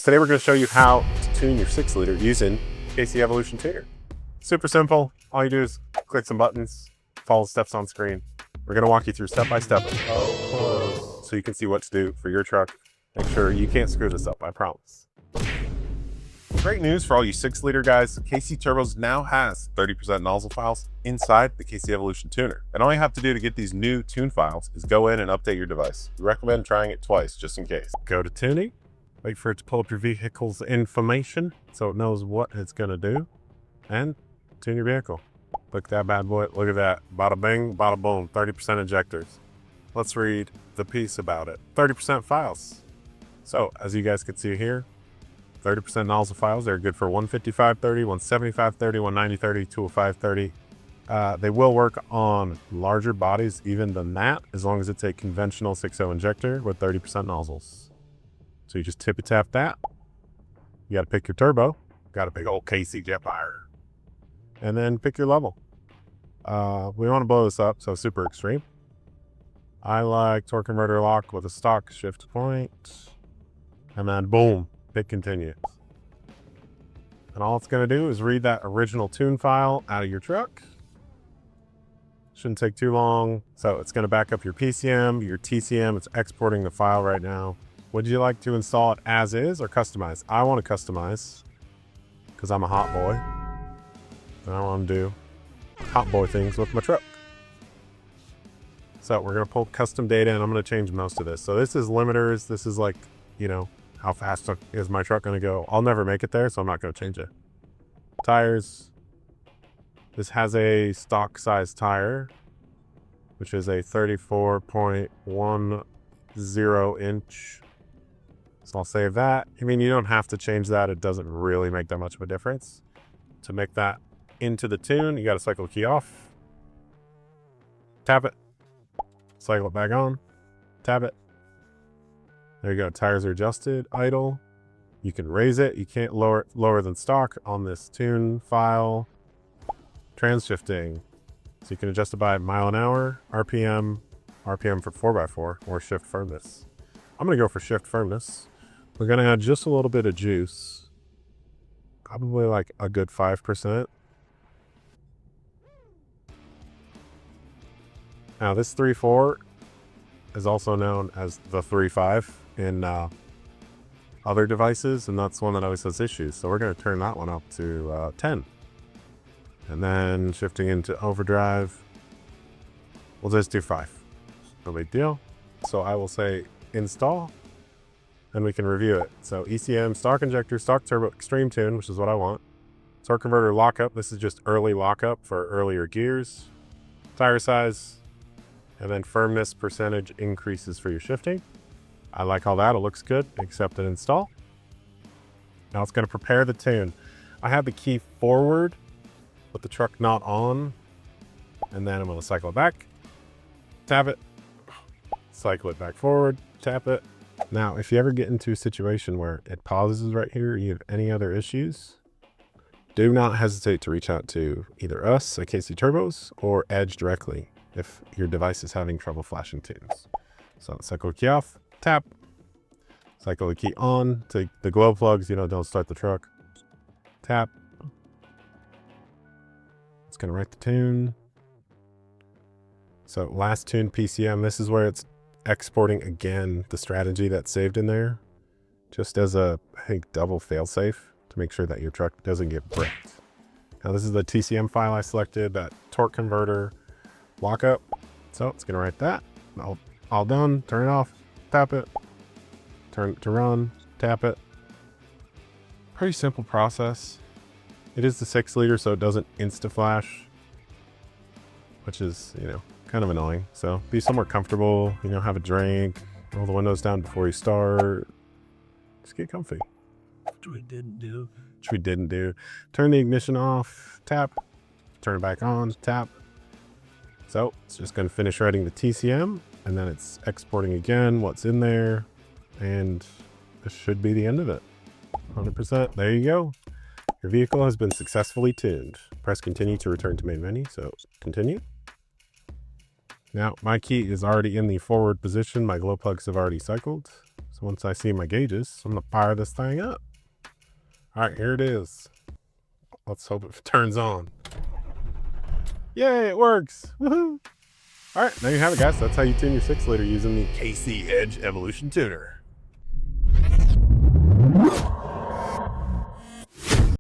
today we're going to show you how to tune your 6-liter using KC Evolution Tuner. Super simple. All you do is click some buttons, follow the steps on screen. We're going to walk you through step by step so you can see what to do for your truck. Make sure you can't screw this up, I promise. Great news for all you 6-liter guys. KC Turbos now has 30% nozzle files inside the KC Evolution Tuner. And all you have to do to get these new tune files is go in and update your device. We recommend trying it twice just in case. Go to tuning, wait for it to pull up your vehicle's information so it knows what it's gonna do, and tune your vehicle. Look at that bad boy, look at that. Bada bing, bada boom, 30% injectors. Let's read the piece about it. 30% files. So as you guys can see here, 30% nozzle files. They're good for 155/30, 175/30, 190/30, 205/30. They will work on larger bodies even than that, as long as it's a conventional 6.0 injector with 30% nozzles. So you just tippy tap that. You got to pick your turbo. Got a big old KC Jetfire. And then pick your level. We want to blow this up, so super extreme. I like torque converter lock with a stock shift point. And then boom. Hit continue. And all it's going to do is read that original tune file out of your truck. Shouldn't take too long. So it's going to back up your PCM, your TCM. It's exporting the file right now. Would you like to install it as is or customize? I want to customize because I'm a hot boy. And I want to do hot boy things with my truck. So we're going to pull custom data and I'm going to change most of this. So this is limiters. This is like, you know, how fast is my truck going to go? I'll never make it there, so I'm not going to change it. Tires. This has a stock size tire, which is a 34.10 inch. So I'll save that. I mean, you don't have to change that. It doesn't really make that much of a difference. To make that into the tune, you got to cycle the key off. Tap it. Cycle it back on. Tap it. There you go, tires are adjusted, idle. You can raise it, you can't lower it lower than stock on this tune file. Trans shifting, so you can adjust it by mile an hour, RPM for 4x4, or shift firmness. I'm gonna go for shift firmness. We're gonna add just a little bit of juice, probably like a good 5%. Now this 3.4 is also known as the 3.5 in other devices, and that's one that always has issues. So we're going to turn that one up to 10. And then shifting into overdrive, we'll just do 5. No big deal. So I will say install, and we can review it. So ECM, stock injector, stock turbo, extreme tune, which is what I want. Torque converter lockup, this is just early lockup for earlier gears. Tire size, and then firmness percentage increases for your shifting. I like all that. It looks good. Accept and install. Now it's going to prepare the tune. I have the key forward with the truck not on, and then I'm going to cycle it back, tap it, cycle it back forward, tap it. Now, if you ever get into a situation where it pauses right here, you have any other issues, do not hesitate to reach out to either us at KC Turbos or Edge directly if your device is having trouble flashing tunes. So cycle the key off, tap, cycle the key on, take the glow plugs, you know, don't start the truck, tap. It's gonna write the tune. So last tune PCM, this is where it's exporting again the strategy that's saved in there, just as a, I think, double failsafe to make sure that your truck doesn't get bricked. Now this is the TCM file I selected, that torque converter lockup. So it's gonna write that. All done, turn it off, tap it, turn it to run, tap it. Pretty simple process. It is the 6-liter, so it doesn't insta flash, which is, you know, kind of annoying. So be somewhere comfortable, you know, have a drink, roll the windows down before you start. Just get comfy. Which we didn't do. Turn the ignition off, tap, turn it back on, tap. So it's just going to finish writing the TCM, and then it's exporting again what's in there, and this should be the end of it. 100%. There you go. Your vehicle has been successfully tuned. Press continue to return to main menu. So continue. Now, my key is already in the forward position. My glow plugs have already cycled. So once I see my gauges, I'm going to fire this thing up. All right, here it is. Let's hope it turns on. Yay, it works. Woohoo. All right, there you have it, guys. That's how you tune your 6-liter using the KC Edge Evolution Tuner.